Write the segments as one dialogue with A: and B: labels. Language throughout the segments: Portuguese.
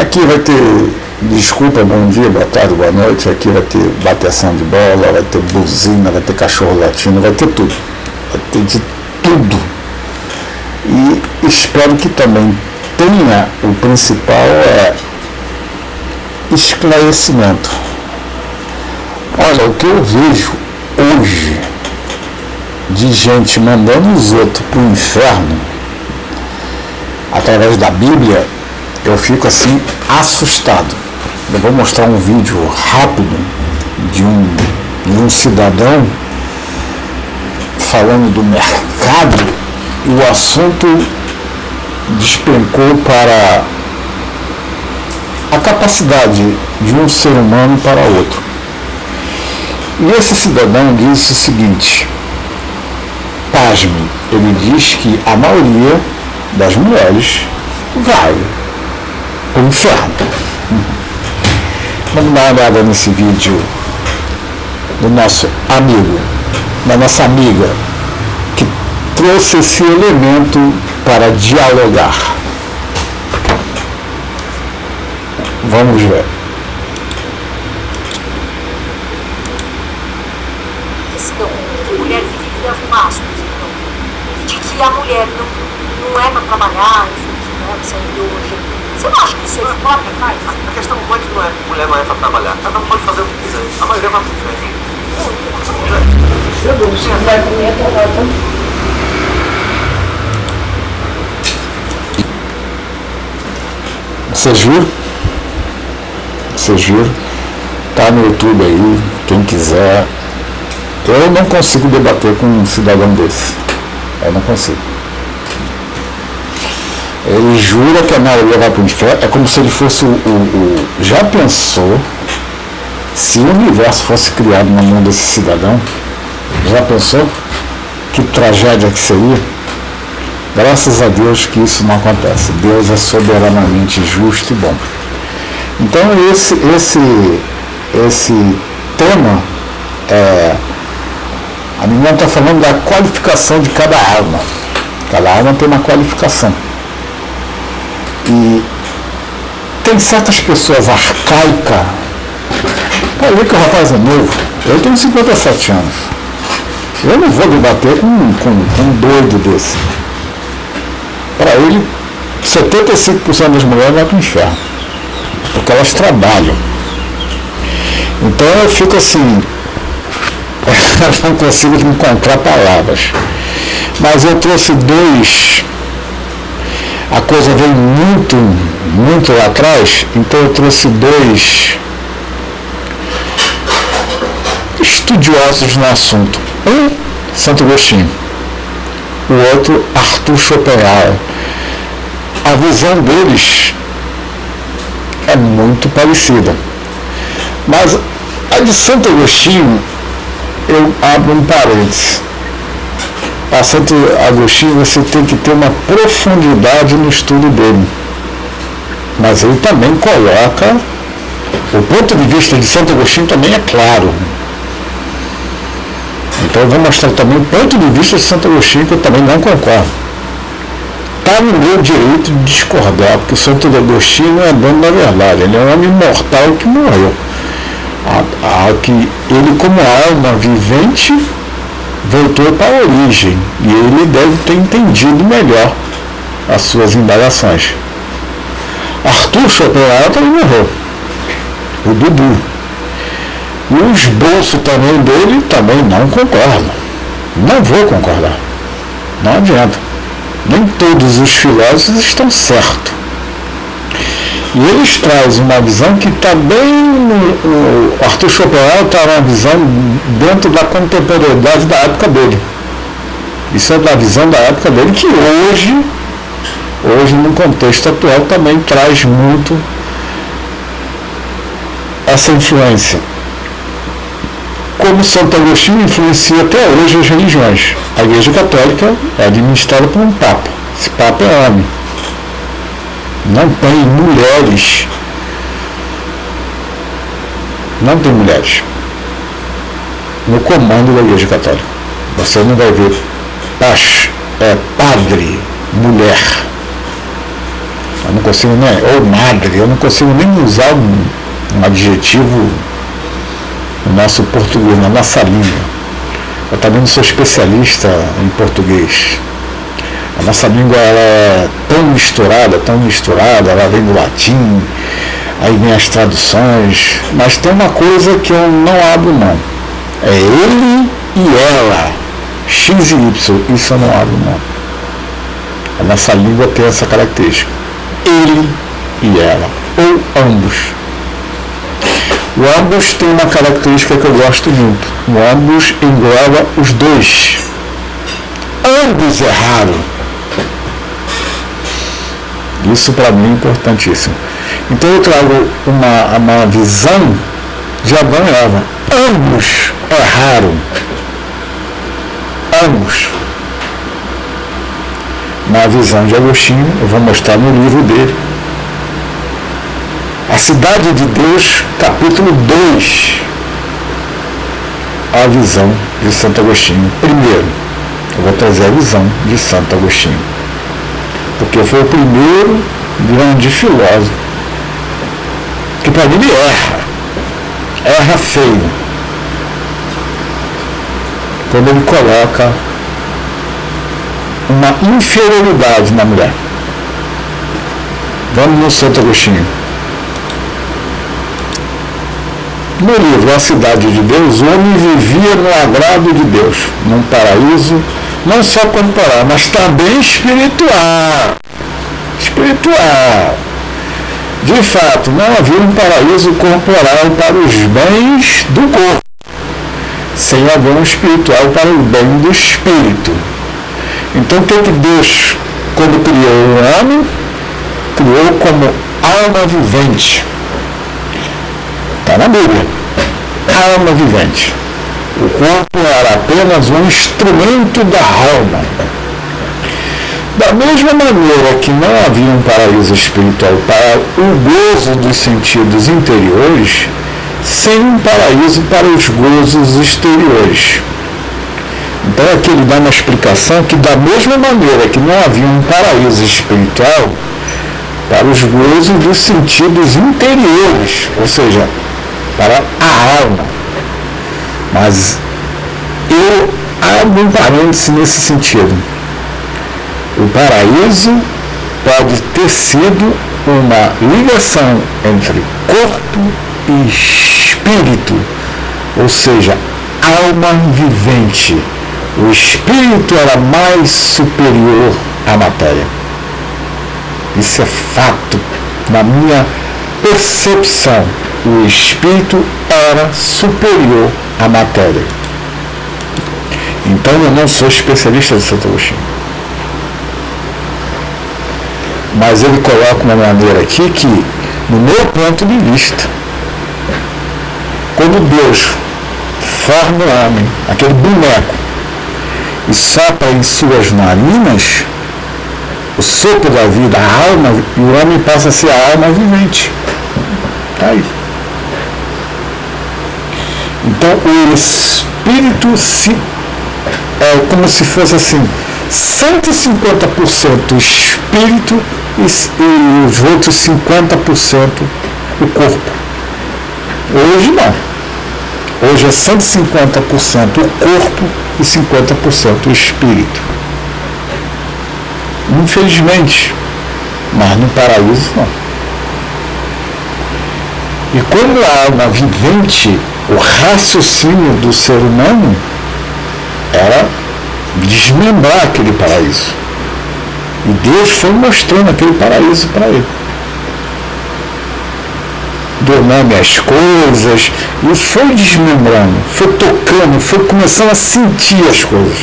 A: Aqui vai ter, desculpa, bom dia, boa tarde, boa noite, aqui vai ter bateção de bola, vai ter buzina, vai ter cachorro latino, vai ter tudo. Vai ter de tudo. E espero que também tenha, o principal é esclarecimento. Olha, o que eu vejo hoje de gente mandando os outros para o inferno através da Bíblia, eu fico assim assustado. Eu vou mostrar um vídeo rápido de um cidadão falando do mercado e o assunto despencou para a capacidade de um ser humano para outro. E esse cidadão disse o seguinte, pasme, ele diz que a maioria das mulheres vai para o inferno. Vamos dar uma olhada nesse vídeo do nosso amigo, da nossa amiga, que trouxe esse elemento para dialogar. Vamos ver.
B: Mulheres divididas no mastros, de que a mulher não é para trabalhar, isso é ideologia. Você não acha que isso é importa mais?
C: A questão não é que mulher não é para trabalhar, ela não pode fazer o que quiser, a maioria vai para o inferno.
A: Vocês viram? Vocês viram? Tá no YouTube aí, quem quiser. Eu não consigo debater com um cidadão desse. Eu não consigo. Ele jura que a maioria vai para o inferno. É como se ele fosse Já pensou se o universo fosse criado na mão desse cidadão? Já pensou? Que tragédia que seria? Graças a Deus que isso não acontece. Deus é soberanamente justo e bom. Então esse tema a menina está falando da qualificação de cada arma. Cada arma tem uma qualificação. E tem certas pessoas arcaicas. Pode ver que o rapaz é novo. Eu tenho 57 anos. Eu não vou debater com um doido desse. Para ele, 75% das mulheres vão para o inferno. Porque elas trabalham. Então eu fico assim, não consigo encontrar palavras. Mas eu trouxe dois. A coisa veio muito lá atrás, então eu trouxe dois estudiosos no assunto. Um, Santo Agostinho. O outro, Arthur Schopenhauer. A visão deles é muito parecida. Mas a de Santo Agostinho, eu abro um parênteses. A Santo Agostinho você tem que ter uma profundidade no estudo dele. Mas ele também coloca, o ponto de vista de Santo Agostinho também é claro. Então eu vou mostrar também o ponto de vista de Santo Agostinho que eu também não concordo. Está no meu direito de discordar, porque Santo Agostinho não é dono da verdade, ele é um homem mortal que morreu. Que ele, como alma vivente, voltou para a origem, e ele deve ter entendido melhor as suas indagações. Arthur Schopenhauer também morreu, o Dudu. E o esboço também dele também não concordo. Não vou concordar. Não adianta. Nem todos os filósofos estão certos. E eles trazem uma visão que está bem o Arthur Schopenhauer está uma visão dentro da contemporaneidade da época dele. Isso é da visão da época dele que hoje no contexto atual também traz muito essa influência. Como Santo Agostinho influencia até hoje as religiões. A Igreja Católica é administrada por um Papa. Esse Papa é homem. Não tem mulheres. Não tem mulheres no comando da Igreja Católica. Você não vai ver padre, mulher. Eu não consigo nem, ou madre, eu não consigo nem usar um adjetivo no nosso português, na nossa língua. Eu também não sou especialista em português. A nossa língua ela é tão misturada, ela vem do latim, aí vem as traduções, mas tem uma coisa que eu não abro mão. É ele e ela, X e Y, isso eu não abro mão. A nossa língua tem essa característica. Ele e ela, ou ambos. O ambos tem uma característica que eu gosto muito. O ambos engloba os dois. Ambos erraram. Isso para mim é importantíssimo. Então eu trago uma visão de Adão e Eva. Ambos erraram. Ambos. Na visão de Agostinho, eu vou mostrar no livro dele. A Cidade de Deus, capítulo 2. A visão de Santo Agostinho. Primeiro, eu vou trazer a visão de Santo Agostinho. Porque foi o primeiro grande filósofo que para mim ele erra feio, quando ele coloca uma inferioridade na mulher. Vamos no Santo Agostinho. No livro A Cidade de Deus, o homem vivia no agrado de Deus, num paraíso não só corporal, mas também espiritual. De fato, não havia um paraíso corporal para os bens do corpo, sem haver um espiritual para o bem do espírito. Então, o que Deus, quando criou o homem, criou como alma vivente. Está na Bíblia. Alma vivente. O corpo era apenas um instrumento da alma. Da mesma maneira que não havia um paraíso espiritual para o gozo dos sentidos interiores, sem um paraíso para os gozos exteriores. Então aqui ele dá uma explicação que da mesma maneira que não havia um paraíso espiritual para os gozos dos sentidos interiores, ou seja, para a alma. Mas eu abro um parêntese nesse sentido. O paraíso pode ter sido uma ligação entre corpo e espírito, ou seja, alma vivente. O espírito era mais superior à matéria. Isso é fato. Na minha percepção, o espírito era superior à matéria. Então eu não sou especialista de Santo Agostinho. Mas ele coloca uma maneira aqui que, no meu ponto de vista, quando Deus forma o homem, aquele boneco, e sopra em suas narinas o sopro da vida, a alma, e o homem passa a ser a alma vivente. Está aí. Então o espírito é como se fosse assim, 150% espírito e os outros 50% o corpo. Hoje não. Hoje é 150% o corpo e 50% o espírito. Infelizmente, mas no paraíso não. E quando a alma vivente, o raciocínio do ser humano era desmembrar aquele paraíso. E Deus foi mostrando aquele paraíso para ele. Deu nome às coisas, e foi desmembrando, foi tocando, foi começando a sentir as coisas.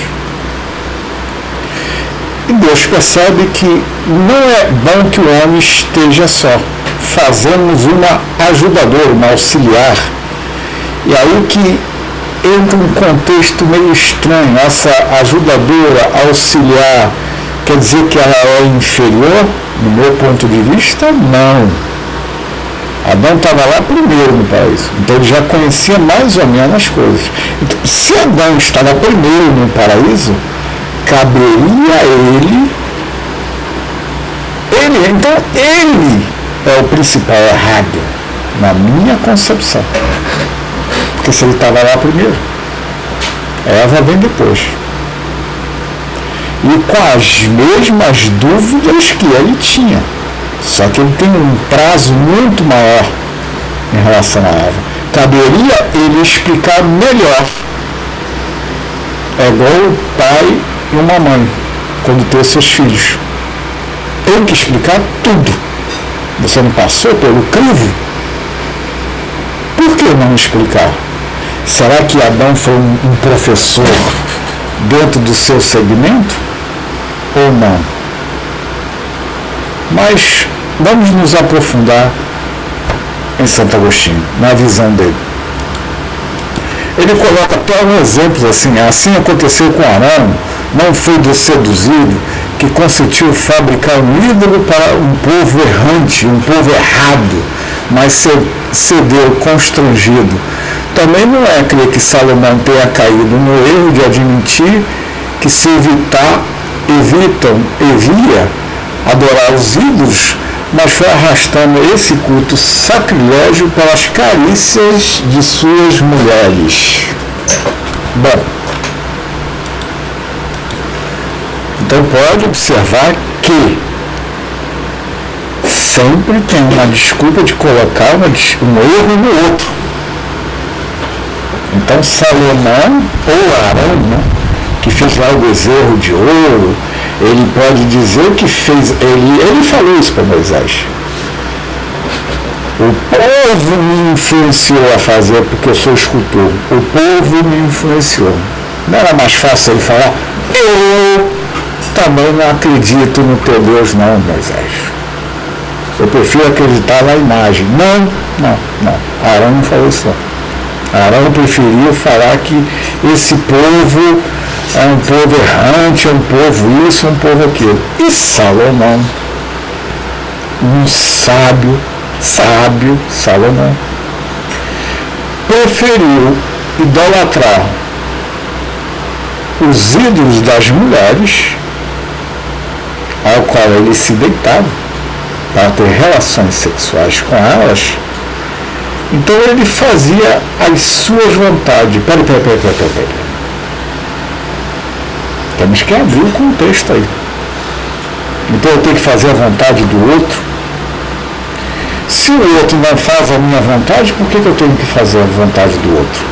A: E Deus percebe que não é bom que o homem esteja só. Fazemos uma ajudadora, uma auxiliar. E aí que entra um contexto meio estranho. Essa ajudadora, auxiliar, quer dizer que ela é inferior? No meu ponto de vista, não. Adão estava lá primeiro no paraíso. Então ele já conhecia mais ou menos as coisas. Então, se Adão estava primeiro no paraíso, caberia a ele Então ele é o principal errado, na minha concepção. Porque se ele estava lá primeiro, Eva vem depois. E com as mesmas dúvidas que ele tinha. Só que ele tem um prazo muito maior em relação a Eva. Caberia ele explicar melhor. É igual o pai e uma mãe, quando tem seus filhos. Tem que explicar tudo. Você não passou pelo crivo? Por que não explicar? Será que Adão foi um professor dentro do seu segmento? Ou não? Mas vamos nos aprofundar em Santo Agostinho, na visão dele. Ele coloca até um exemplo assim aconteceu com Arão, não foi do seduzido, que consentiu fabricar um ídolo para um povo errante, um povo errado, mas cedeu constrangido. Também não é crer que Salomão tenha caído no erro de admitir que se evia adorar os ídolos, mas foi arrastando esse culto sacrilégio pelas carícias de suas mulheres. Bom, então pode observar que sempre tem uma desculpa de colocar um erro no outro. Então Salomão ou Arão, né, que fez lá o bezerro de ouro, ele pode dizer que fez, ele falou isso para Moisés. O povo me influenciou a fazer porque eu sou escultor. O povo me influenciou. Não era mais fácil ele falar, eu também não acredito no teu Deus não, Moisés. Eu prefiro acreditar na imagem. Não. Arão não falou isso não. Arão preferiu falar que esse povo é um povo errante, é um povo isso, é um povo aquilo. E Salomão, um sábio Salomão, preferiu idolatrar os ídolos das mulheres, ao qual ele se deitava para ter relações sexuais com elas. Então ele fazia as suas vontades. Peraí. Temos que abrir o contexto aí. Então eu tenho que fazer a vontade do outro. Se o outro não faz a minha vontade, por que eu tenho que fazer a vontade do outro?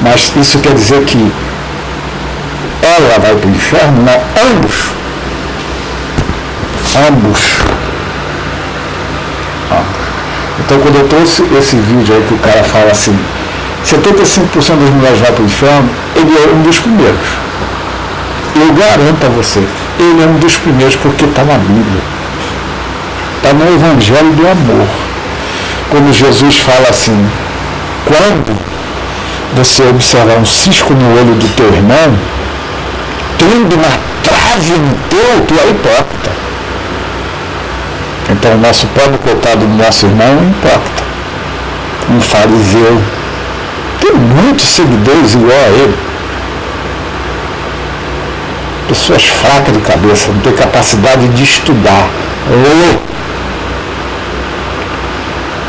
A: Mas isso quer dizer que ela vai para o inferno? Não, ambos. Então quando eu trouxe esse vídeo aí que o cara fala assim, 75% das mulheres vai para o inferno, ele é um dos primeiros. Eu garanto a você, ele é um dos primeiros porque está na Bíblia. Está no Evangelho do Amor. Quando Jesus fala assim, quando você observar um cisco no olho do teu irmão, tendo uma trave no teu, tu é hipócrita. Então o nosso pobre coitado do nosso irmão é um hipócrita, um fariseu. Tem muitos seguidores igual a ele. Pessoas fracas de cabeça, não têm capacidade de estudar.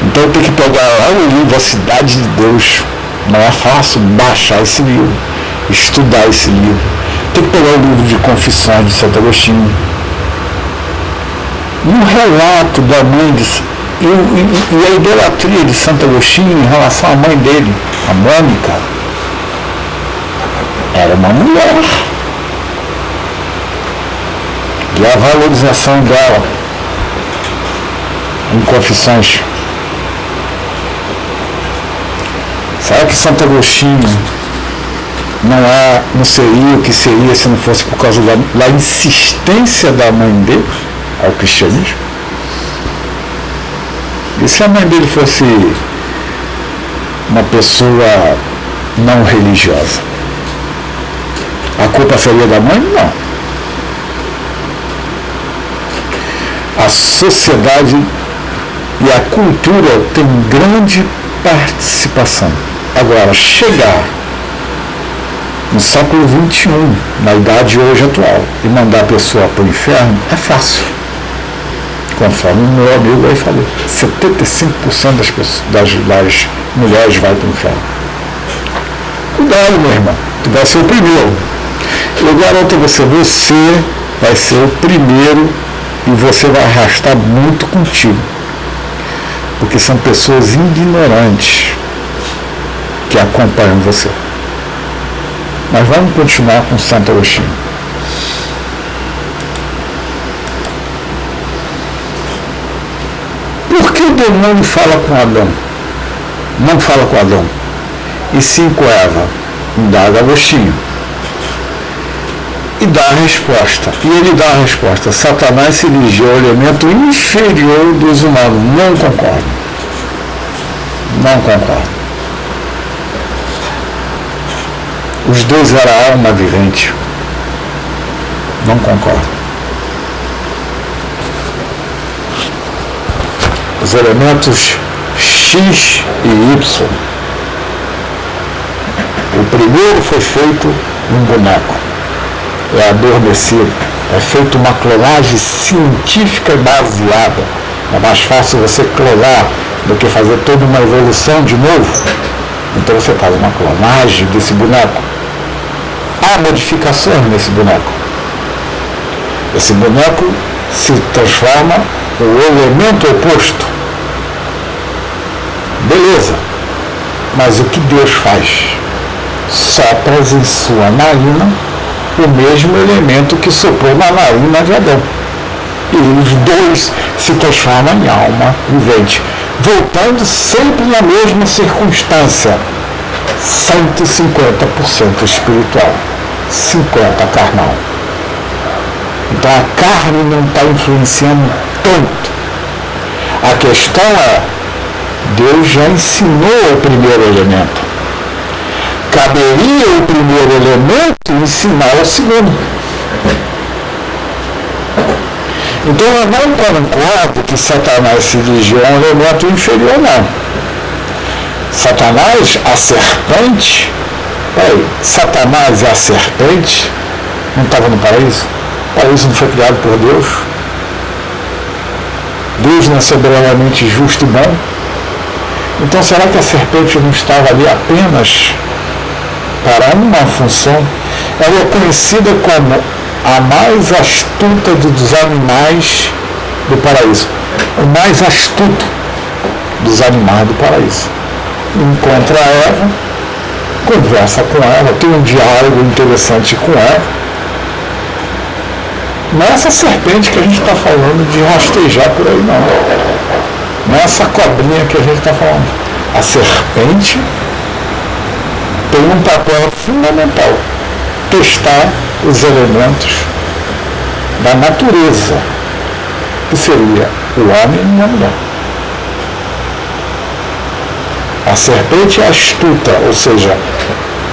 A: Então tem que pegar lá o livro A Cidade de Deus. Não é fácil baixar esse livro, estudar esse livro. Tem que pegar o livro de Confissões de Santo Agostinho. E o relato da mãe e a idolatria de Santo Agostinho em relação à mãe dele, a Mônica, era uma mulher. E a valorização dela em Confissões. Será que Santo Agostinho não seria o que seria se não fosse por causa da insistência da mãe dele ao cristianismo? E se a mãe dele fosse uma pessoa não religiosa? A culpa seria da mãe? Não. A sociedade e a cultura têm grande participação. Agora, chegar no século XXI, na idade hoje atual, e mandar a pessoa para o inferno é fácil. Conforme o meu amigo aí falou, 75% das mulheres vai para o inferno. Cuidado, meu irmão, tu vai ser o primeiro. Eu garanto a você vai ser o primeiro e você vai arrastar muito contigo. Porque são pessoas ignorantes que acompanham você. Mas vamos continuar com Santo Agostinho. Por que o demônio fala com Adão? Não fala com Adão. E sim com Eva. Indaga Agostinho. E dá a resposta. E ele dá a resposta. Satanás se dirigiu ao elemento inferior dos humanos. Não concordo. Não concordo. Os dois eram alma vivente. Não concordo. Os elementos X e Y. O primeiro foi feito num boneco. É adormecido. É feito uma clonagem científica baseada. É mais fácil você clonar do que fazer toda uma evolução de novo. Então você faz uma clonagem desse boneco. Há modificações nesse boneco. Esse boneco se transforma no elemento oposto. Beleza. Mas o que Deus faz? Sopra em sua narina o mesmo elemento que soprou na narina de Adão. E os dois se transformam em alma vivente, voltando sempre na mesma circunstância. 150% espiritual, 50% carnal. Então a carne não está influenciando tanto. A questão é, Deus já ensinou o primeiro elemento. Caberia o primeiro elemento ensinar o segundo. Então eu não concordo que Satanás se dirigiu a um elemento inferior, não. Satanás, a serpente, Satanás e a serpente não estavam no paraíso? O paraíso não foi criado por Deus? Deus não é soberanamente justo e bom? Então será que a serpente não estava ali apenas para uma função? Ela é conhecida como a mais astuta dos animais do paraíso. O mais astuto dos animais do paraíso. Encontra Eva, conversa com ela, tem um diálogo interessante com ela. Não é essa serpente que a gente está falando de rastejar por aí, não. Não é essa cobrinha que a gente está falando. A serpente tem um papel fundamental: testar os elementos da natureza, que seria o homem e a mulher. A serpente é astuta, ou seja,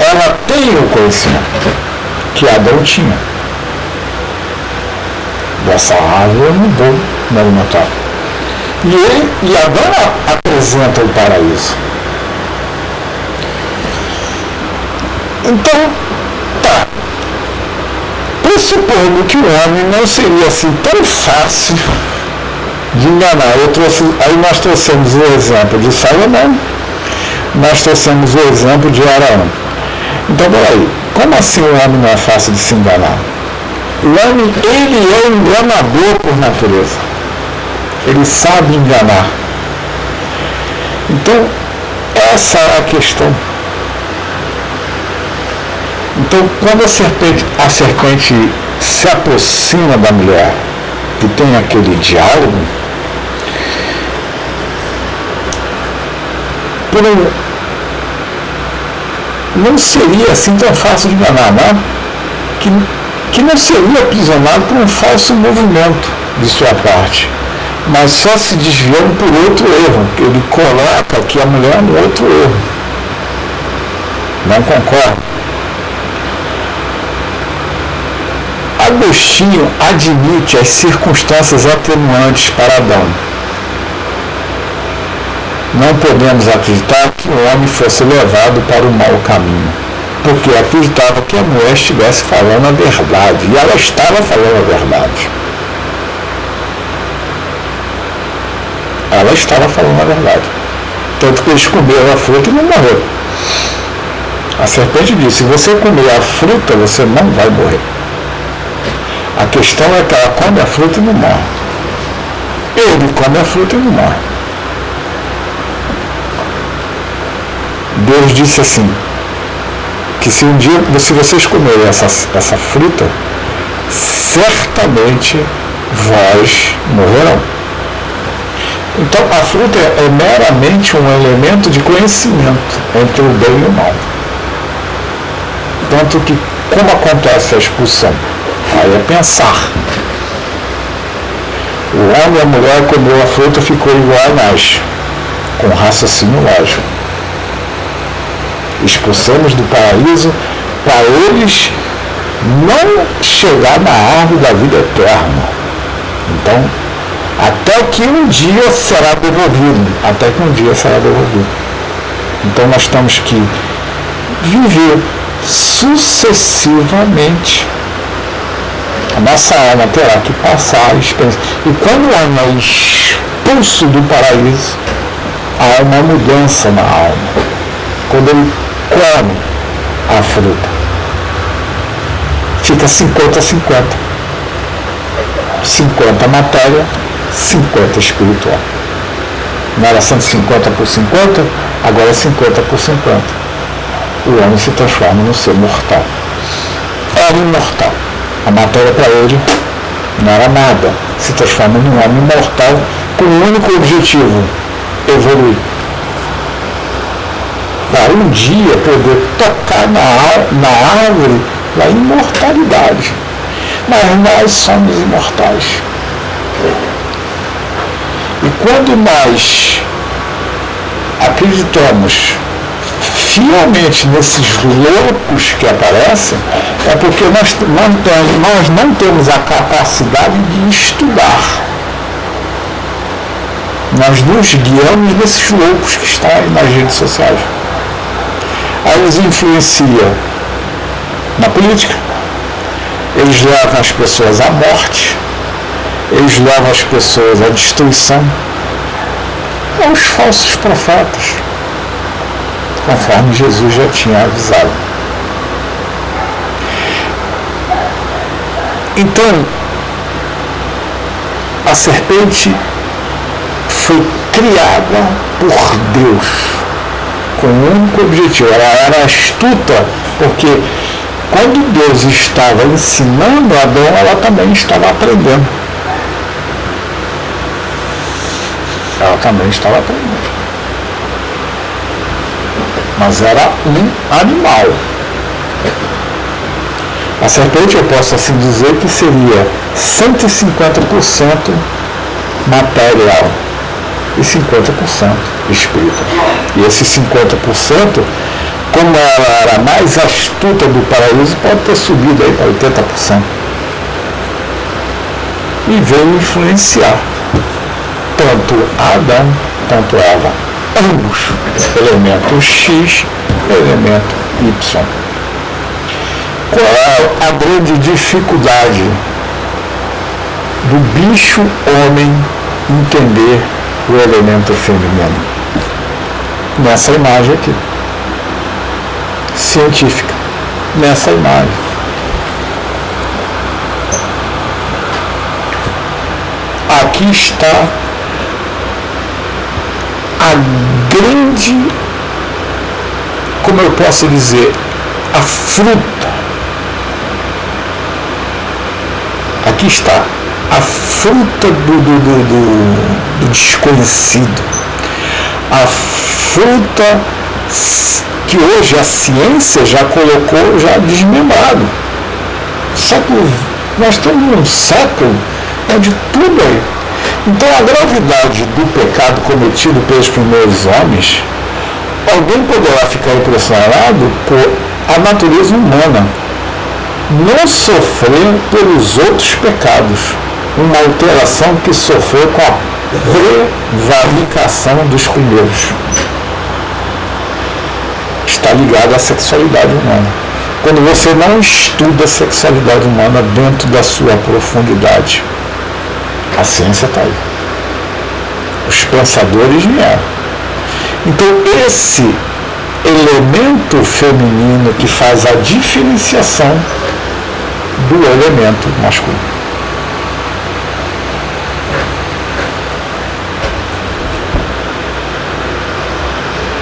A: ela tem o conhecimento que Adão tinha. Dessa árvore eu não vou me alimentar. E Adão apresenta o paraíso. Então, tá. Pressupondo que o homem não seria assim tão fácil de enganar. Aí nós trouxemos o exemplo de Salomão, nós trouxemos o exemplo de Araão. Então, peraí, como assim o homem não é fácil de se enganar? O homem, ele é enganador por natureza. Ele sabe enganar. Então, essa é a questão. Então, quando a serpente se aproxima da mulher e tem aquele diálogo, não seria assim tão fácil de enganar, não? Que não seria aprisionado por um falso movimento de sua parte, mas só se desviando por outro erro. Ele coloca aqui a mulher no outro erro. Não concordo. Agostinho admite as circunstâncias atenuantes para Adão. Não podemos acreditar que o homem fosse levado para o mau caminho. porque acreditava que a mulher estivesse falando a verdade, e ela estava falando a verdade. Ela estava falando a verdade. Tanto que eles comeram a fruta e não morreram. A serpente disse: se você comer a fruta, você não vai morrer. A questão é que ela come a fruta e não morre. Ele come a fruta e não morre. Deus disse assim, que se um dia, se vocês comerem essa fruta, certamente vós morrerão. Então a fruta é meramente um elemento de conhecimento entre o bem e o mal. Tanto que, como acontece a expulsão? Aí é pensar. O homem e a mulher comeu a fruta, ficou igual a nós, com raciocínio lógico. Expulsamos do paraíso para eles não chegar na árvore da vida eterna. Então, até que um dia será devolvido. Então nós temos que viver sucessivamente. A nossa alma terá que passar a experiência. E quando o homem é expulso do paraíso, há uma mudança na alma. Quando ele come a fruta, fica 50-50. 50 matéria, 50 espiritual. Não era 150 por 50, agora é 50 por 50. O homem se transforma no ser mortal. Era imortal. A matéria para ele não era nada. Se transforma num homem mortal com o único objetivo: evoluir. Para um dia poder tocar na árvore da imortalidade. Mas nós somos imortais. E quando nós acreditamos fielmente nesses loucos que aparecem, é porque nós não temos a capacidade de estudar. Nós nos guiamos nesses loucos que estão aí nas redes sociais. Aí eles influenciam na política, eles levam as pessoas à morte, eles levam as pessoas à destruição. É os falsos profetas, conforme Jesus já tinha avisado. Então, a serpente foi criada por Deus com um único objetivo. Ela era astuta, porque quando Deus estava ensinando Adão, ela também estava aprendendo. Mas era um animal. A serpente, eu posso assim dizer, que seria 150% material e 50% espírito. E esses 50%, como ela era mais astuta do paraíso, pode ter subido aí para 80%. E veio influenciar tanto Adão, tanto Eva, ambos, elemento X, elemento Y. Qual é a grande dificuldade do bicho homem entender o elemento feminino? Nessa imagem aqui, científica, nessa imagem. Aqui está a grande, como eu posso dizer, a fruta. Aqui está a fruta do desconhecido. A fruta que hoje a ciência já colocou, já desmembrado. Nós temos um século onde tudo é. Então a gravidade do pecado cometido pelos primeiros homens, alguém poderá ficar impressionado por a natureza humana não sofrer pelos outros pecados, uma alteração que sofreu com a prevaricação dos primeiros. está ligado à sexualidade humana. Quando você não estuda a sexualidade humana dentro da sua profundidade, a ciência está aí. Os pensadores vieram. Então, esse elemento feminino que faz a diferenciação do elemento masculino.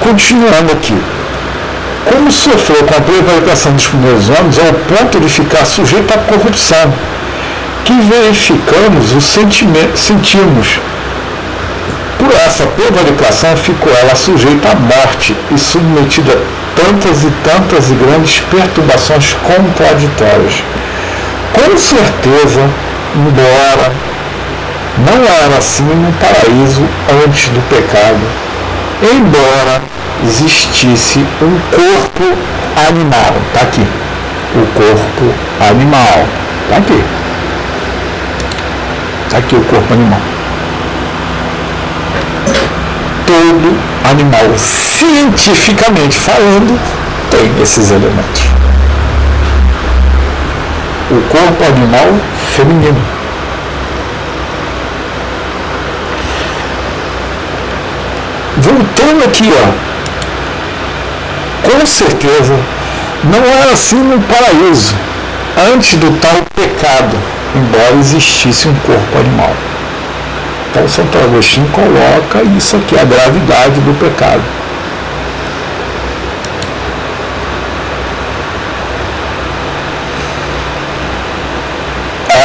A: Continuando aqui. Como sofreu com a prevaricação dos primeiros homens ao ponto de ficar sujeito à corrupção, que verificamos sentimos. Por essa prevaricação ficou ela sujeita à morte e submetida a tantas e grandes perturbações contraditórias. Com certeza, embora não era assim no paraíso antes do pecado, embora existisse um corpo animal, está aqui, o corpo animal, está aqui o corpo animal. Todo animal, cientificamente falando, tem esses elementos. O corpo animal feminino. Voltando aqui, com certeza não era assim no paraíso, antes do tal pecado, embora existisse um corpo animal. Então Santo Agostinho coloca isso aqui, a gravidade do pecado.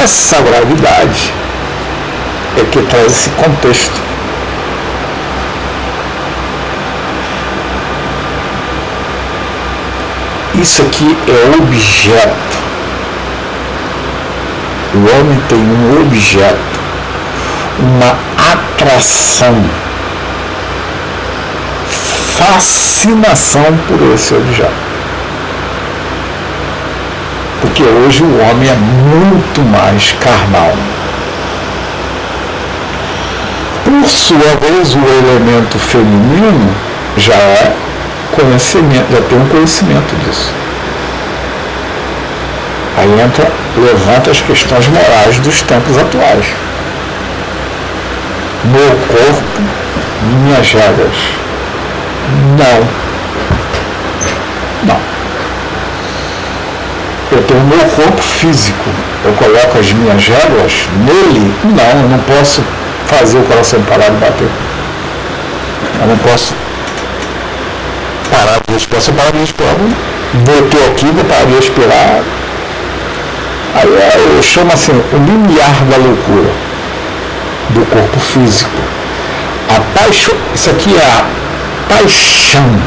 A: Essa gravidade é que traz esse contexto. Isso aqui é objeto. O homem tem um objeto, uma atração, fascinação por esse objeto. Porque hoje o homem é muito mais carnal. Por sua vez, o elemento feminino já é conhecimento, já tem um conhecimento disso. Aí levanta as questões morais dos tempos atuais. Meu corpo, minhas regras. Não. Eu tenho o meu corpo físico. Eu coloco as minhas regras nele? Não, eu não posso fazer o coração parar de bater. Eu não posso parar de respirar. Se eu parar de respirar, voltou aqui, vou parar de respirar. Aí eu chamo assim, o limiar da loucura do corpo físico. Isso aqui é a paixão,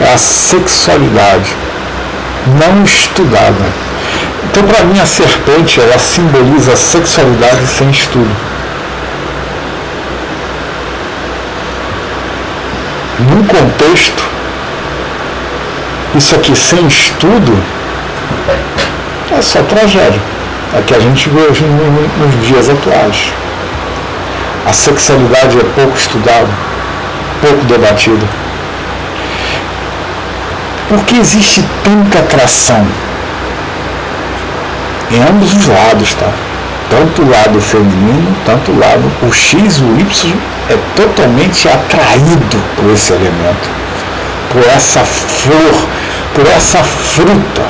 A: é a sexualidade não estudada. Então, para mim, a serpente, ela simboliza a sexualidade sem estudo. Num contexto, isso aqui sem estudo é só tragédia. É que a gente vê hoje nos dias atuais. A sexualidade é pouco estudada, pouco debatida. Porque existe tanta atração em ambos os lados, tá? Tanto o lado feminino, tanto o lado, o X, o Y é totalmente atraído por esse elemento, por essa flor, por essa fruta.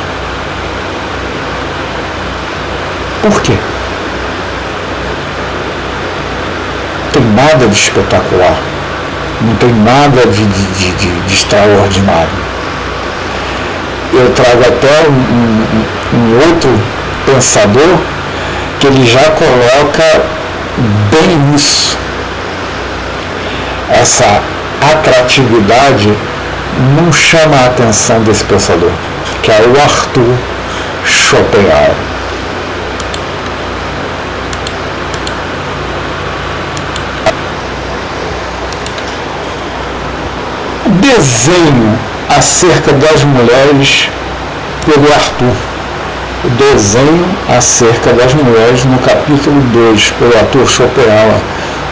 A: Por quê? Não tem nada de espetacular, não tem nada de extraordinário. Eu trago até um outro pensador que ele já coloca bem isso. Essa atratividade não chama a atenção desse pensador, que é o Arthur Schopenhauer. Desenho acerca das mulheres pelo Arthur. O desenho acerca das mulheres no capítulo 2 pelo Arthur Schopenhauer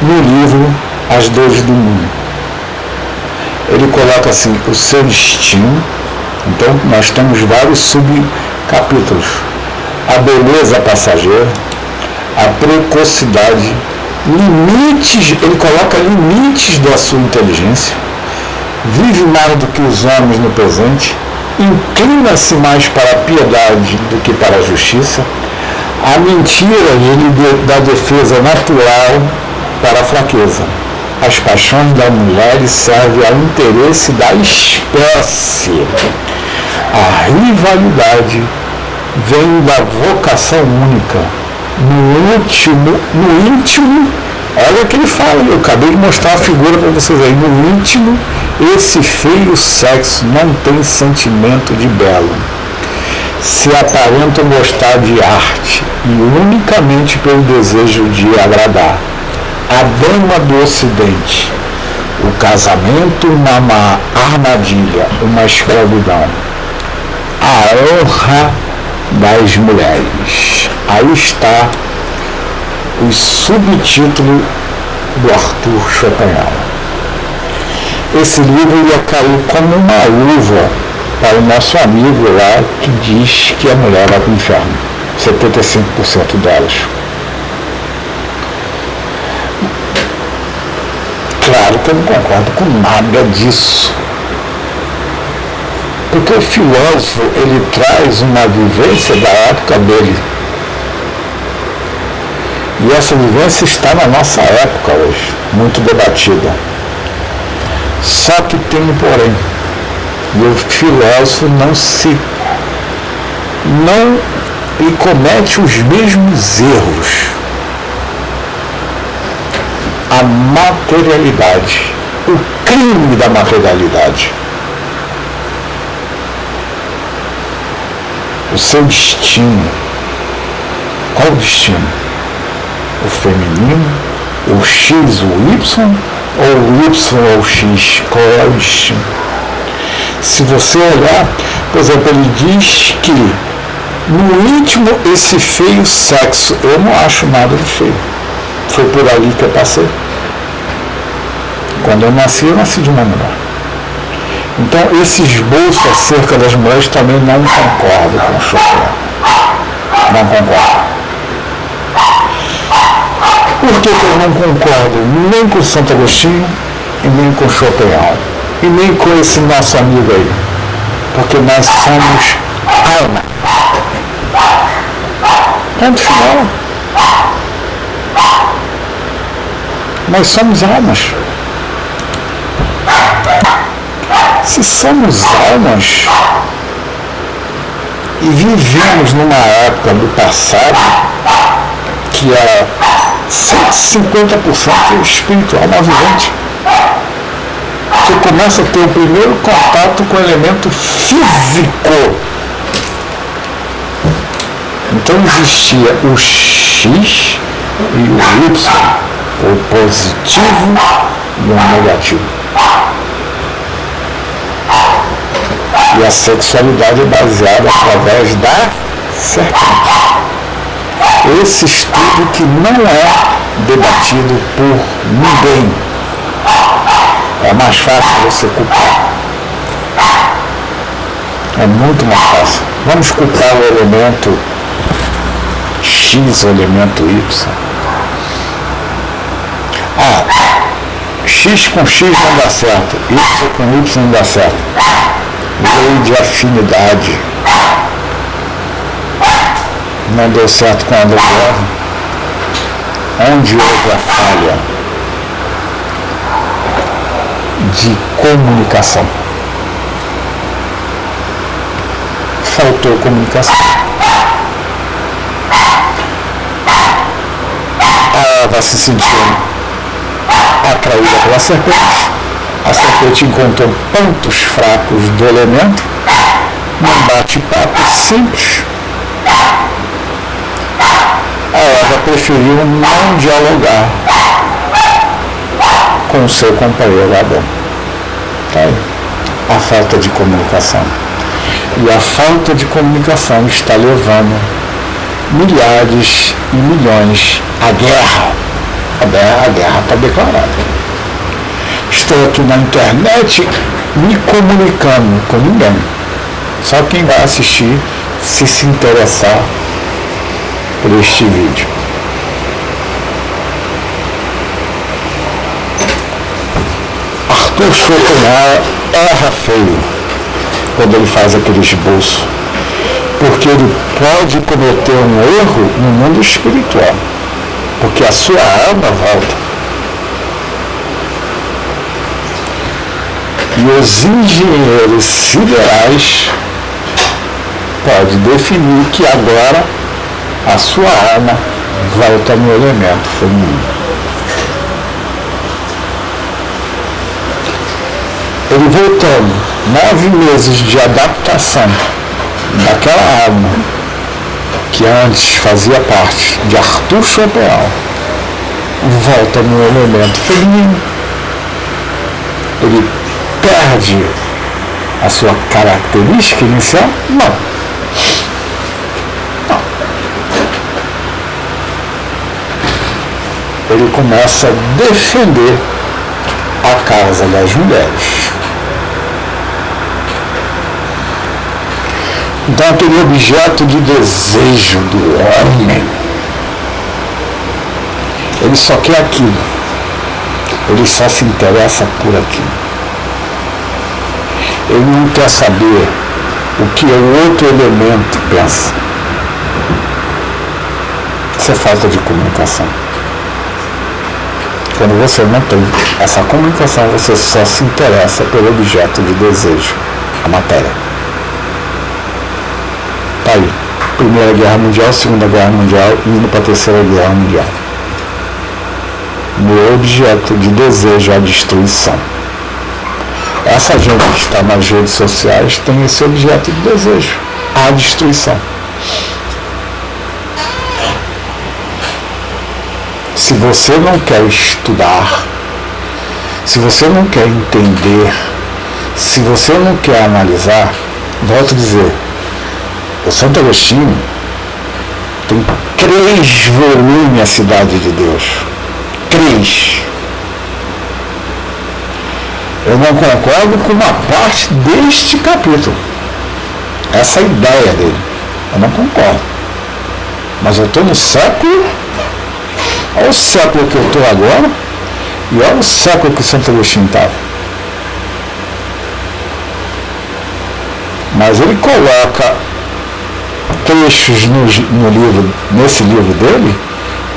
A: no livro As Dores do Mundo. ele coloca assim, o seu destino. Então nós temos vários subcapítulos. A beleza passageira, a precocidade, limites, ele coloca limites da sua inteligência, vive mais do que os homens no presente, inclina-se mais para a piedade do que para a justiça, a mentira ele dá defesa natural para a fraqueza. As paixões da mulher servem ao interesse da espécie. A rivalidade vem da vocação única. No íntimo, olha o que ele fala, eu acabei de mostrar a figura para vocês aí. No íntimo, esse feio sexo não tem sentimento de belo. Se aparentam gostar de arte e unicamente pelo desejo de agradar. A dama do Ocidente, o casamento uma armadilha, uma escravidão. A honra das mulheres. Aí está o subtítulo do Arthur Schopenhauer. Esse livro ia cair como uma luva para o nosso amigo lá que diz que a mulher vai para o inferno. 75% delas. Claro que eu não concordo com nada disso. Porque o filósofo, ele traz uma vivência da época dele. E essa vivência está na nossa época hoje, muito debatida. Só que tem um porém. E o filósofo e comete os mesmos erros. A materialidade, o crime da materialidade. O seu destino. Qual o destino? O feminino, o X, o Y, ou o Y ou o X? Qual é o destino? Se você olhar, por exemplo, ele diz que no íntimo esse feio sexo, eu não acho nada de feio. Foi por ali que eu passei. Quando eu nasci de uma mulher. Então, esse esboço acerca das mulheres também não concordo com o Schopenhauer. Não concordo. Por que eu não concordo nem com Santo Agostinho e nem com Schopenhauer? E nem com esse nosso amigo aí? Porque nós somos alma. Ponto final. Nós somos almas. Se somos almas e vivemos numa época do passado que é 150% espiritual não vivente, você começa a ter o primeiro contato com o elemento físico. Então existia o X e o Y, o positivo e o negativo. E a sexualidade é baseada através da serpente. Esse estudo que não é debatido por ninguém. É mais fácil você culpar. É muito mais fácil. Vamos culpar o elemento X, o elemento Y. X com X não dá certo, Y com Y não dá certo. Lei de afinidade. Não deu certo com a Adão e Eva. Onde houve a falha de comunicação? Faltou comunicação. A Eva se sentiu atraída pela serpente. A serpente encontrou pontos fracos do elemento, num bate-papo simples. A Eva preferiu não dialogar com o seu companheiro Adão. Tá aí. A falta de comunicação. E a falta de comunicação está levando milhares e milhões à guerra. A guerra está declarada. estou aqui na internet me comunicando com ninguém. Só quem vai assistir, se interessar por este vídeo. Arthur Schopenhauer erra feio quando ele faz aquele esboço, porque ele pode cometer um erro no mundo espiritual, porque a sua alma volta. E os engenheiros siderais podem definir que agora a sua alma volta no elemento feminino. Ele voltando 9 meses de adaptação daquela alma que antes fazia parte de Arthur Schopenhauer, volta no elemento feminino. Ele perde a sua característica inicial? Não. Ele começa a defender a causa das mulheres. Então, aquele objeto de desejo do homem, ele só quer aquilo. Ele só se interessa por aquilo. Ele não quer saber o que o outro elemento pensa. Isso é falta de comunicação. Quando você não tem essa comunicação, você só se interessa pelo objeto de desejo, a matéria. Tá aí. Primeira Guerra Mundial, Segunda Guerra Mundial e indo para a Terceira Guerra Mundial. Meu objeto de desejo é a destruição. Essa gente que está nas redes sociais tem esse objeto de desejo, a destruição. Se você não quer estudar, se você não quer entender, se você não quer analisar, volto a dizer, o Santo Agostinho tem 3 volumes a Cidade de Deus. 3. Eu não concordo com uma parte deste capítulo. Essa é a ideia dele. Eu não concordo. Mas eu estou no século. Olha o século que eu estou agora. E olha o século que o Santo Agostinho estava. Mas ele coloca trechos no livro, nesse livro dele,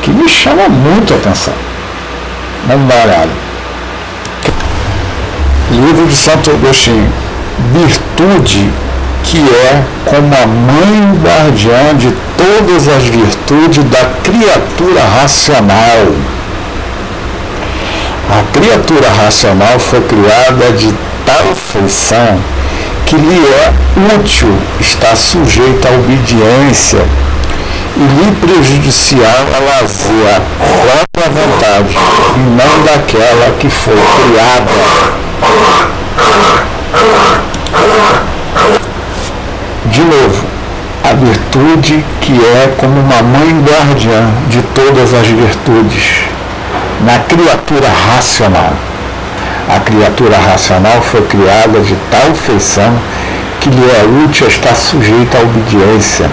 A: que me chamam muito a atenção. Vamos dar uma olhada. Livro de Santo Agostinho. Virtude que é como a mãe guardiã de todas as virtudes da criatura racional. A criatura racional foi criada de tal feição que lhe é útil estar sujeita à obediência e lhe prejudicial a lazer a própria vontade e não daquela que foi criada. De novo, a virtude que é como uma mãe guardiã de todas as virtudes na criatura racional. A criatura racional foi criada de tal feição que lhe é útil estar sujeita à obediência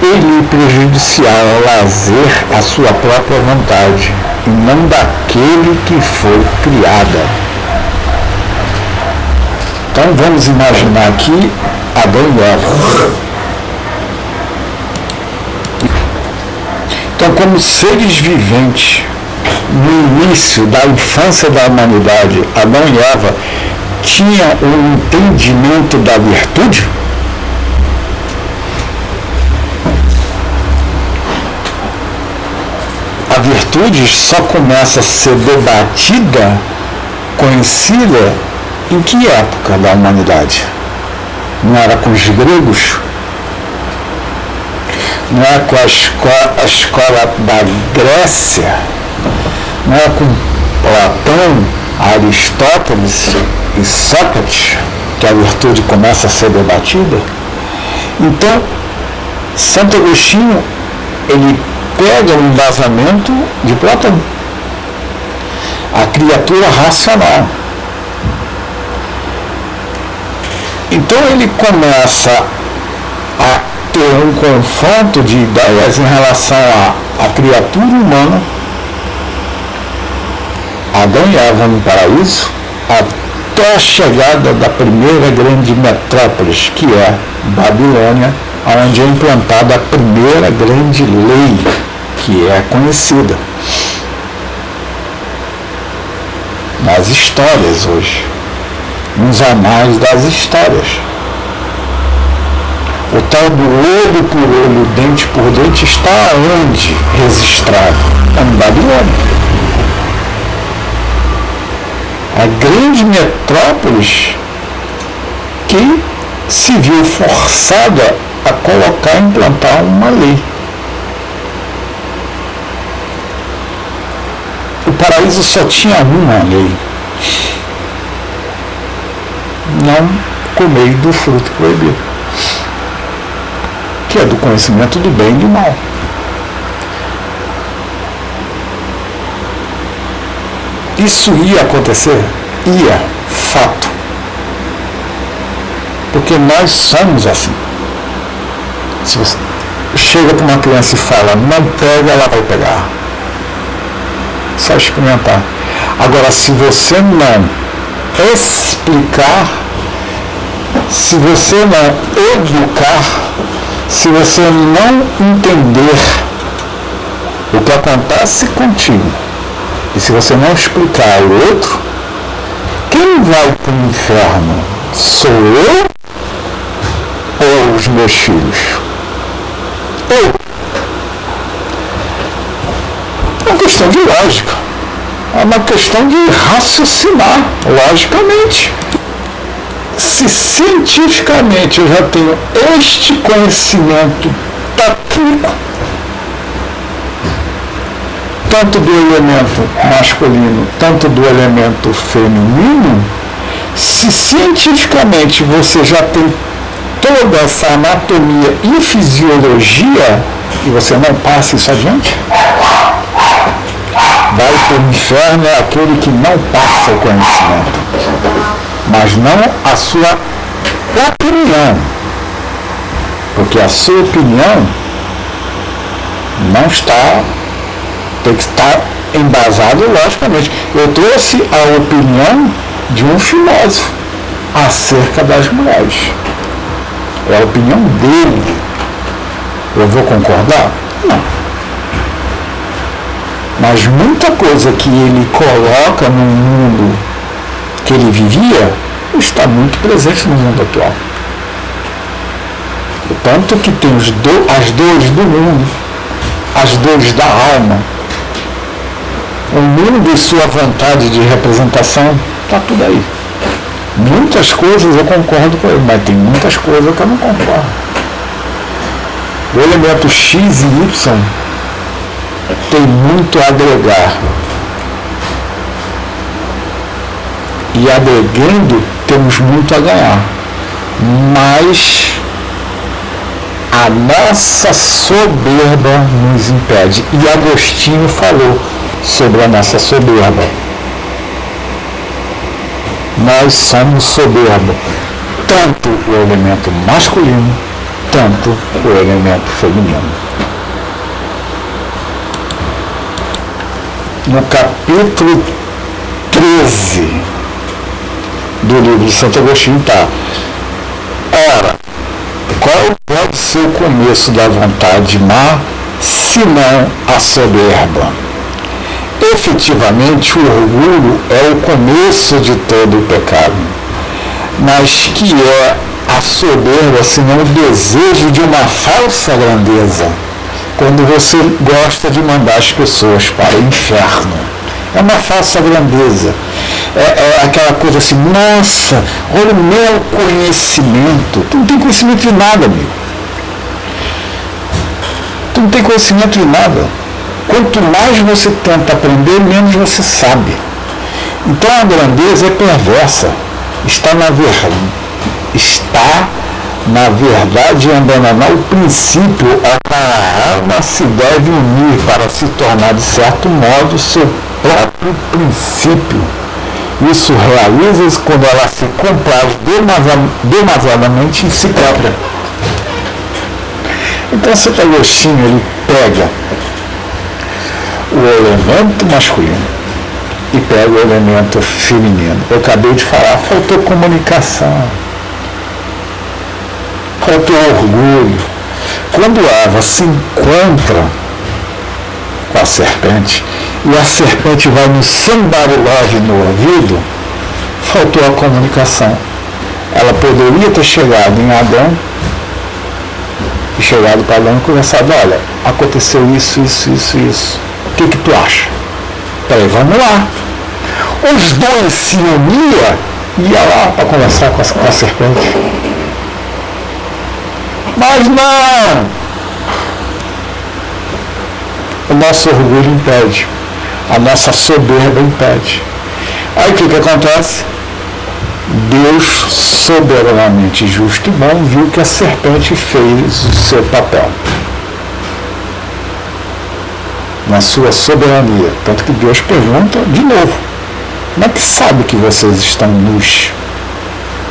A: e lhe prejudicial ao lazer a sua própria vontade e não daquele que foi criada. Então vamos imaginar aqui Adão e Eva. Então, como seres viventes, no início da infância da humanidade, Adão e Eva tinham um entendimento da virtude? A virtude só começa a ser debatida, conhecida, em que época da humanidade? Não era com os gregos? Não era com a escola da Grécia? Não era com Platão, Aristóteles e Sócrates que a virtude começa a ser debatida? Então, Santo Agostinho, ele pega o embasamento de Platão. a criatura racional. Então ele começa a ter um confronto de ideias em relação à criatura humana, Adão e Eva no paraíso, até a chegada da primeira grande metrópolis, que é Babilônia, onde é implantada a primeira grande lei, que é conhecida nas histórias hoje, nos anais das histórias. O tal do olho por olho, dente por dente, está onde registrado? Em Babilônia. A grande metrópolis que se viu forçada a colocar, implantar uma lei. O paraíso só tinha uma lei: não comer do fruto proibido, que é do conhecimento do bem e do mal. Isso ia acontecer? Ia, fato. Porque nós somos assim. Se você chega para uma criança e fala, não pega, ela vai pegar. Só experimentar. Agora, se você não explicar, se você não educar, se você não entender o que acontece contigo, e se você não explicar ao outro, quem vai para o inferno? Sou eu ou os meus filhos? Eu. É uma questão de lógica. É uma questão de raciocinar logicamente. Se cientificamente eu já tenho este conhecimento técnico, tanto do elemento masculino, tanto do elemento feminino, se cientificamente você já tem toda essa anatomia e fisiologia, e você não passa isso adiante, vai para o inferno aquele que não passa o conhecimento, mas não a sua opinião, porque a sua opinião não está, tem que estar embasado logicamente. Eu trouxe a opinião de um filósofo acerca das mulheres. É a opinião dele. Eu vou concordar? Não. Mas muita coisa que ele coloca no mundo que ele vivia está muito presente no mundo atual. O tanto que tem as dores do mundo, as dores da alma, o mundo e sua vontade de representação, está tudo aí. Muitas coisas eu concordo com ele, mas tem muitas coisas que eu não concordo. O elemento X e Y tem muito a agregar. E agregando, temos muito a ganhar. Mas a nossa soberba nos impede. E Agostinho falou sobre a nossa soberba. Nós somos soberba, tanto o elemento masculino, tanto o elemento feminino. No capítulo 13 do livro de Santo Agostinho está: ora, qual pode ser o começo da vontade má, senão a soberba? Efetivamente, o orgulho é o começo de todo o pecado, mas que é a soberba, senão o desejo de uma falsa grandeza, quando você gosta de mandar as pessoas para o inferno. É uma falsa grandeza. É aquela coisa assim, nossa, olha o meu conhecimento. Tu não tem conhecimento de nada, amigo. Tu não tem conhecimento de nada. Quanto mais você tenta aprender, menos você sabe. Então a grandeza é perversa. Está Na verdade, em Andananá, o princípio é que a alma se deve unir para se tornar, de certo modo, seu próprio princípio. Isso realiza-se quando ela se compraz demasiadamente em si própria. Então, Santo Agostinho, ele pega o elemento masculino e pega o elemento feminino. Eu acabei de falar, faltou comunicação, faltou orgulho. Quando Eva se encontra com a serpente e a serpente vai no sambarilove no ouvido, faltou a comunicação. Ela poderia ter chegado em Adão e chegado para Adão e conversado: olha, aconteceu isso. O que tu acha? Peraí, vamos lá. Os dois se uniam e ia lá para conversar com a serpente. Mas não! O nosso orgulho impede. A nossa soberba impede. Aí o que acontece? Deus, soberanamente justo e bom, viu que a serpente fez o seu papel na sua soberania. Tanto que Deus pergunta de novo: como é que sabe que vocês estão nus?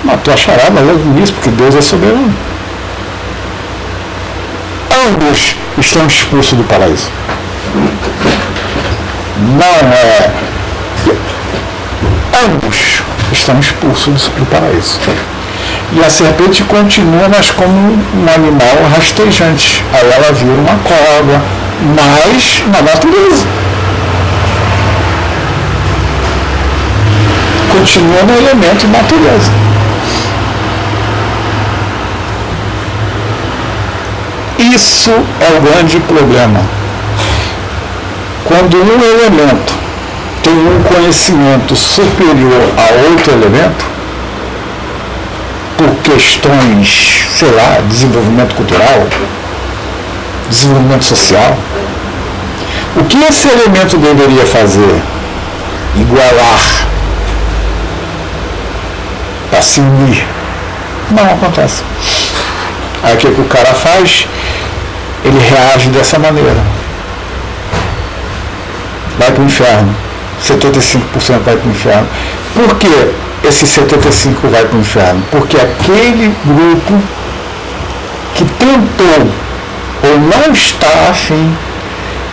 A: Matou a charada logo nisso, porque Deus é soberano. Ambos estão expulsos do paraíso. Não é. Ambos estão expulsos do paraíso. E a serpente continua, mas como um animal rastejante. Aí ela vira uma cobra, mas na natureza. Continua no elemento natureza. Isso é o grande problema. Quando um elemento tem um conhecimento superior a outro elemento, por questões, sei lá, desenvolvimento cultural, desenvolvimento social, o que esse elemento deveria fazer? Igualar, para se unir. Não acontece. Aí o que o cara faz? Ele reage dessa maneira. Vai para o inferno. 75% vai para o inferno. Por que esse 75% vai para o inferno? Porque aquele grupo que tentou ou não está afim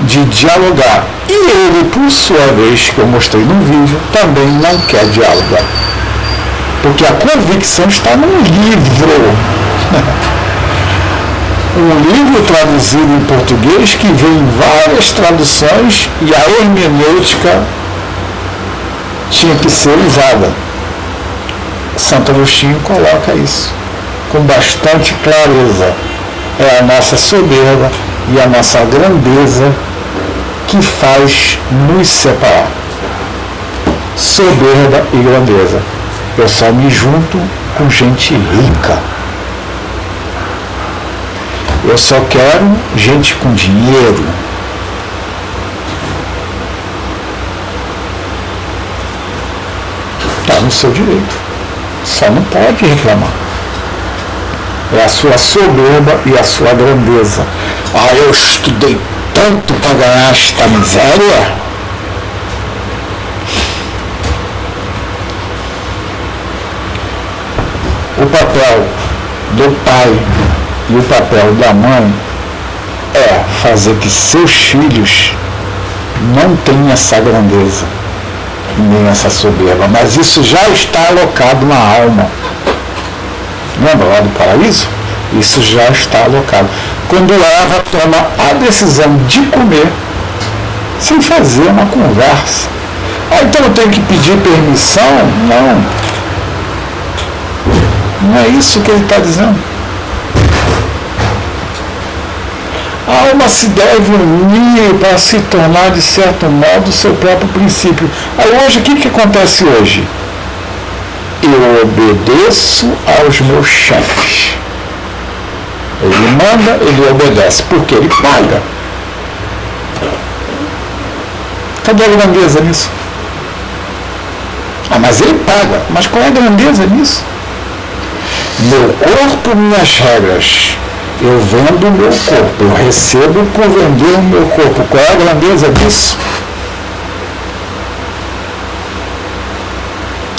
A: de dialogar, e ele, por sua vez, que eu mostrei no vídeo, também não quer dialogar. Porque a convicção está num livro. Um livro traduzido em português que vem em várias traduções e a hermenêutica tinha que ser usada. Santo Agostinho coloca isso com bastante clareza. É a nossa soberba e a nossa grandeza que faz nos separar. Soberba e grandeza. Eu só me junto com gente rica. Eu só quero gente com dinheiro. Está no seu direito. Só não pode reclamar. É a sua soberba e a sua grandeza. Ah, eu estudei tanto para ganhar esta miséria. O papel do pai e o papel da mãe é fazer que seus filhos não tenham essa grandeza, nem essa soberba, mas isso já está alocado na alma. Lembra lá do paraíso? Isso já está alocado. Quando Eva toma a decisão de comer, sem fazer uma conversa. Ah, então eu tenho que pedir permissão? Não. Não é isso que ele está dizendo. A alma se deve unir para se tornar, de certo modo, o seu próprio princípio. Aí hoje, o que acontece hoje? Eu obedeço aos meus chefes. Ele manda, ele obedece, porque ele paga. Cadê a grandeza nisso? Ah, mas ele paga. Mas qual é a grandeza nisso? Meu corpo, minhas regras. Eu vendo o meu corpo, eu recebo por vender o meu corpo. Qual é a grandeza disso?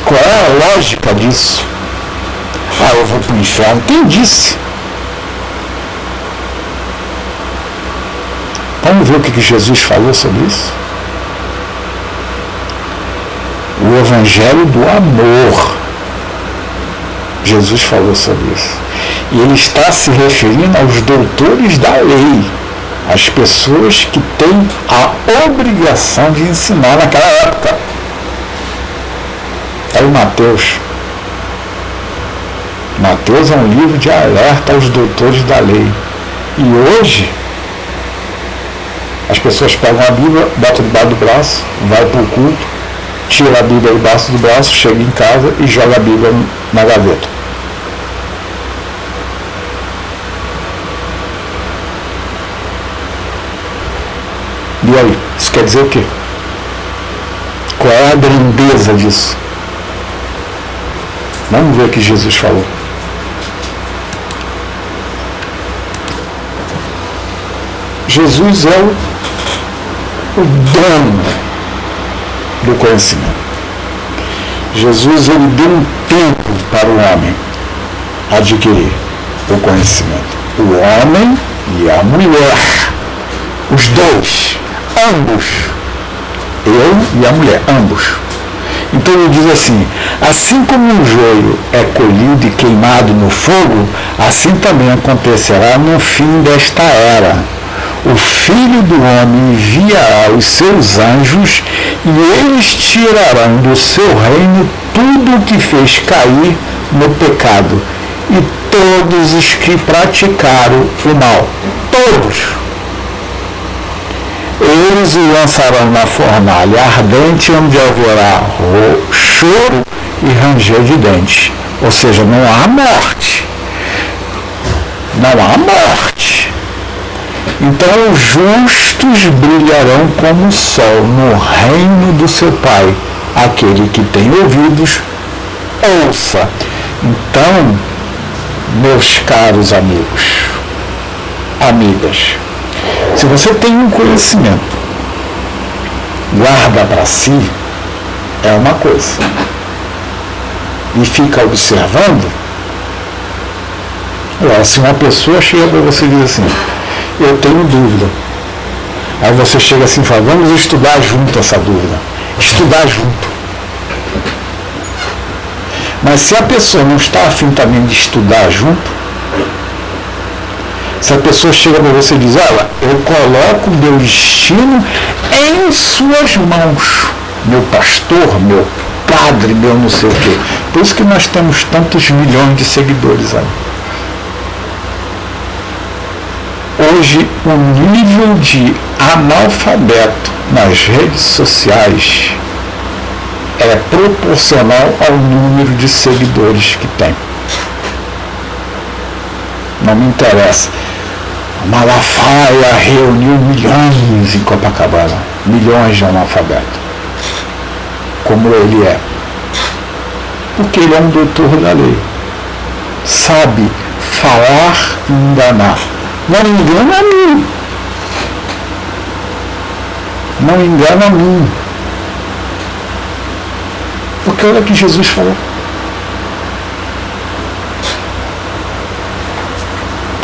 A: Qual é a lógica disso? Eu vou para o inferno. Quem disse? Vamos ver o que Jesus falou sobre isso? O Evangelho do amor. Jesus falou sobre isso. E ele está se referindo aos doutores da lei, as pessoas que têm a obrigação de ensinar naquela época. É o Mateus. Mateus é um livro de alerta aos doutores da lei. E hoje, as pessoas pegam a Bíblia, botam debaixo do braço, vai para o culto, tira a Bíblia debaixo do braço, chega em casa e joga a Bíblia na gaveta. E aí, isso quer dizer o quê? Qual é a grandeza disso? Vamos ver o que Jesus falou. Jesus é o dono do conhecimento. Jesus, ele deu um tempo para o homem adquirir o conhecimento. O homem e a mulher, os dois, ambos, eu e a mulher, ambos. Então ele diz assim: assim como um joio é colhido e queimado no fogo, assim também acontecerá no fim desta era. O Filho do Homem enviará os seus anjos e eles tirarão do seu reino tudo o que fez cair no pecado e todos os que praticaram o mal. Todos. Eles o lançarão na fornalha ardente, onde haverá choro e ranger de dentes. Ou seja, não há morte. Não há morte. Então os justos brilharão como o sol no reino do seu Pai. Aquele que tem ouvidos, ouça. Então, meus caros amigos, amigas, se você tem um conhecimento, guarda para si, é uma coisa. E fica observando. Agora, se uma pessoa chega para você e diz assim: eu tenho dúvida. Aí você chega assim e fala: vamos estudar junto essa dúvida. Estudar junto. Mas se a pessoa não está afim também de estudar junto, se a pessoa chega para você e diz: olha, eu coloco o meu destino em suas mãos, meu pastor, meu padre, meu não sei o quê. Por isso que nós temos tantos milhões de seguidores aí. Hoje, o nível de analfabeto nas redes sociais é proporcional ao número de seguidores que tem. Não me interessa. Malafaia reuniu milhões em Copacabana, milhões de analfabetos, como ele é. Porque ele é um doutor da lei. Sabe falar e enganar. Não engana a mim. Não engana a mim. Porque olha o que Jesus falou.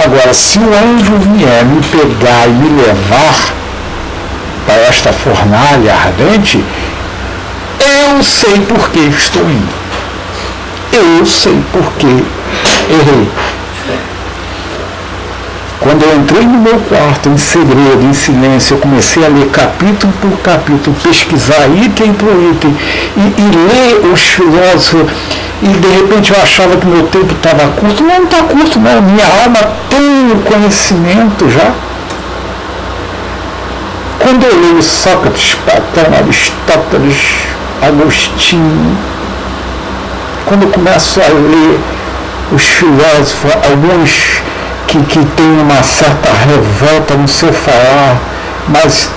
A: Agora, se o anjo vier me pegar e me levar para esta fornalha ardente, eu sei por que estou indo. Eu sei por que errei. Quando eu entrei no meu quarto, em segredo, em silêncio, eu comecei a ler capítulo por capítulo, pesquisar item por item, e ler os filósofos, e de repente eu achava que meu tempo estava curto. Não está curto, não. Minha alma tem o conhecimento já. Quando eu leio Sócrates, Platão, Aristóteles, Agostinho, quando eu começo a ler os filósofos, alguns que tem uma certa revolta no seu falar, mas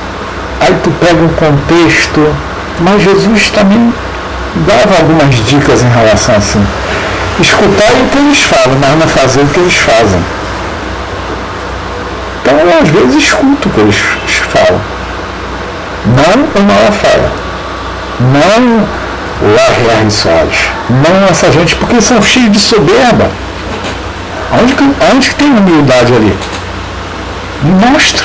A: aí tu pega um contexto, mas Jesus também dava algumas dicas em relação assim. escutar o que eles falam, mas não fazer o que eles fazem. Então eu às vezes escuto o que eles falam. Não o Malafaia. Não o R.R. Soares. Não essa gente, porque são cheios de soberba. Onde que tem humildade ali? Me mostra.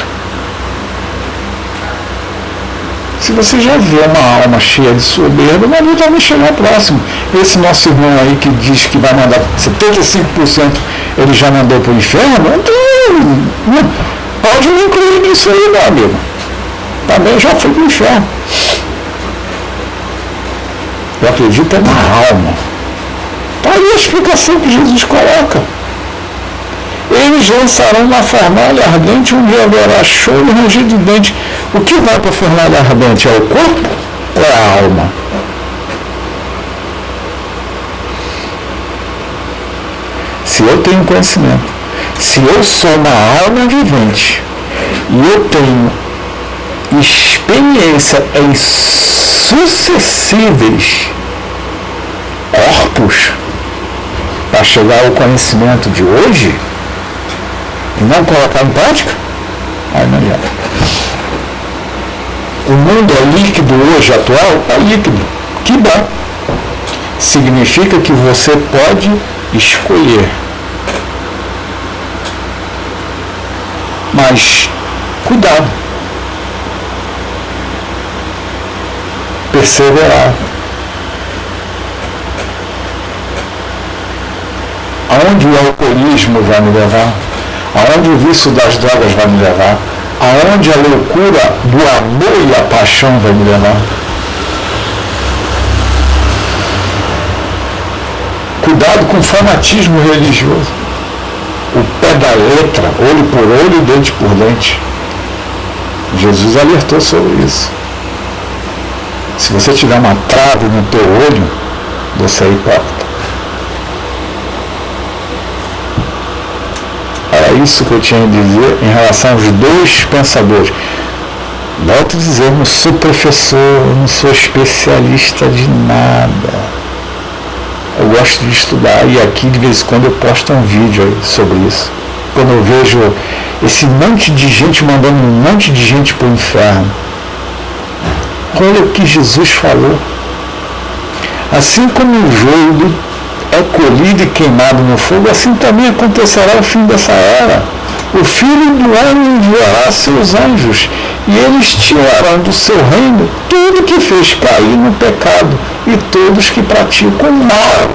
A: Se você já vê uma alma cheia de soberba, não vai me chegar próximo. Esse nosso irmão aí que diz que vai mandar 75%, ele já mandou para o inferno, não, pode me incluir nisso aí, meu amigo. Também já fui para o inferno. Eu acredito na alma. Está aí a explicação que Jesus coloca. Eles lançarão uma fornalha ardente onde haverá choro e ranger de dente. O que vai para a fornalha ardente? É o corpo ou é a alma? Se eu tenho conhecimento, se eu sou uma alma vivente e eu tenho experiência em sucessíveis corpos para chegar ao conhecimento de hoje e não colocar em prática, aí não adianta. O mundo é líquido hoje, atual, é líquido. Que bom. Significa que você pode escolher. Mas, cuidado. Perseverar. Aonde o alcoolismo vai me levar? Aonde o vício das drogas vai me levar? Aonde a loucura do amor e a paixão vai me levar? Cuidado com o fanatismo religioso. O pé da letra, olho por olho e dente por dente. Jesus alertou sobre isso. Se você tiver uma trave no teu olho, você é hipócrita. Era isso que eu tinha a dizer em relação aos dois pensadores. Volto a dizer, não sou professor, não sou especialista de nada. Eu gosto de estudar e aqui de vez em quando eu posto um vídeo aí sobre isso. Quando eu vejo esse monte de gente mandando um monte de gente para o inferno. Olha o que Jesus falou. Assim como o joio é colhido e queimado no fogo, assim também acontecerá o fim dessa era. O Filho do Homem enviará seus anjos, e eles tirarão do seu reino tudo que fez cair no pecado, e todos que praticam o mal.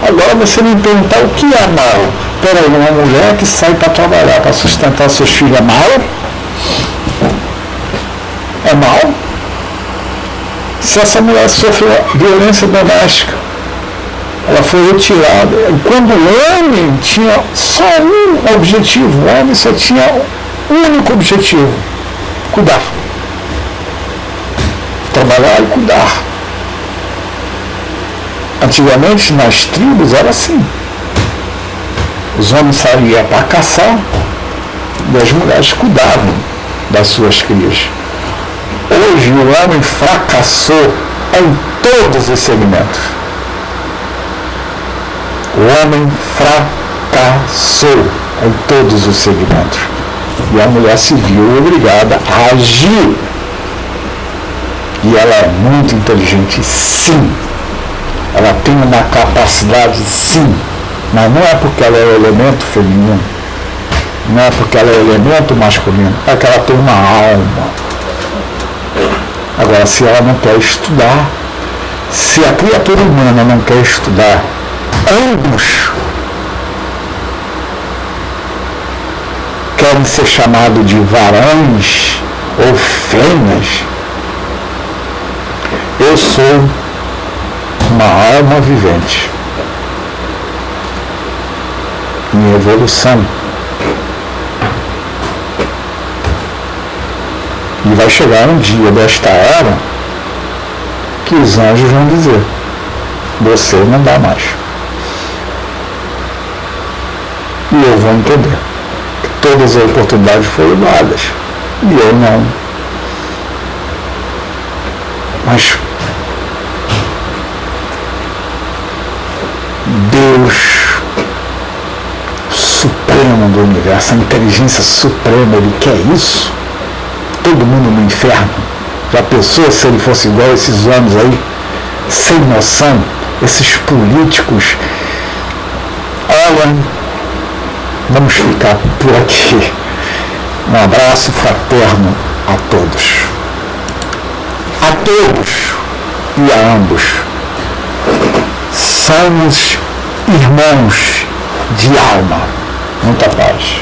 A: Agora você me perguntar o que é mal. Peraí, uma mulher que sai para trabalhar, para sustentar seus filhos, é mal? É mal? Se essa mulher sofreu violência doméstica, ela foi retirada. E quando o homem tinha só um objetivo, o homem só tinha um único objetivo: cuidar. Trabalhar e cuidar. Antigamente, nas tribos, era assim. Os homens saíam para caçar e as mulheres cuidavam das suas crias. Hoje, o homem fracassou em todos os segmentos. O homem fracassou em todos os segmentos. E a mulher se viu obrigada a agir. E ela é muito inteligente, sim. Ela tem uma capacidade, sim. Mas não é porque ela é o elemento feminino. Não é porque ela é o elemento masculino. É que ela tem uma alma. Agora, se ela não quer estudar, se a criatura humana não quer estudar, ambos querem ser chamados de varões ou fêmeas. Eu sou uma alma vivente em evolução. E vai chegar um dia desta era que os anjos vão dizer: você não dá mais. E eu vou entender que todas as oportunidades foram dadas. E eu não. Mas Deus supremo do universo, a inteligência suprema, ele quer isso? Todo mundo no inferno? Já pensou se ele fosse igual a esses homens aí, sem noção, esses políticos? Olha, vamos ficar por aqui. Um abraço fraterno a todos. A todos e a ambos. Somos irmãos de alma. Muita paz.